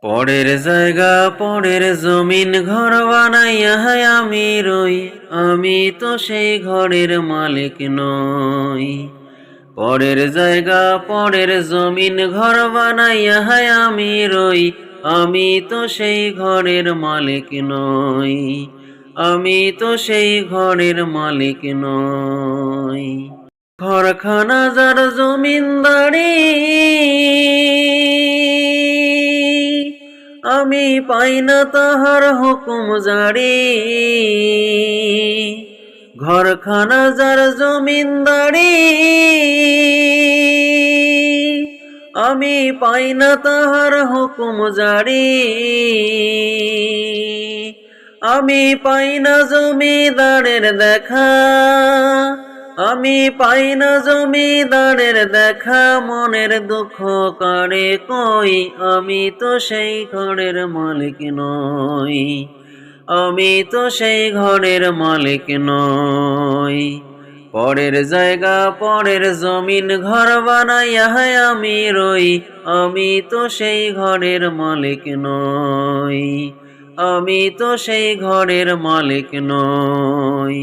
পরের জায়গা পরের জমিন ঘর বানাইয়া আমি রই, আমি তো সেই ঘরের মালিক নই। পরের জায়গা পরের জমিন ঘর বানাইয়া আমি রই, আমি তো সেই ঘরের মালিক নই। আমি তো সেই ঘরের মালিক নই। ঘরখানা যার জমিনদারি আমি পাই না তাহার হুকুম জারি। ঘরখানা যার জমিনদারি আমি পাই না তাহার হুকুম জারি। আমি পাই না জমিদারের দেখা, আমি পাই না জমিদারের দেখা। মনের দুঃখ কারে কই, আমি তো সেই ঘরের মালিক নই। আমি তো সেই ঘরের মালিক নই। পরের জায়গা পরের জমিন ঘর বানাইয়া আমি রই, আমি তো সেই ঘরের মালিক নই। আমি তো সেই ঘরের মালিক নই।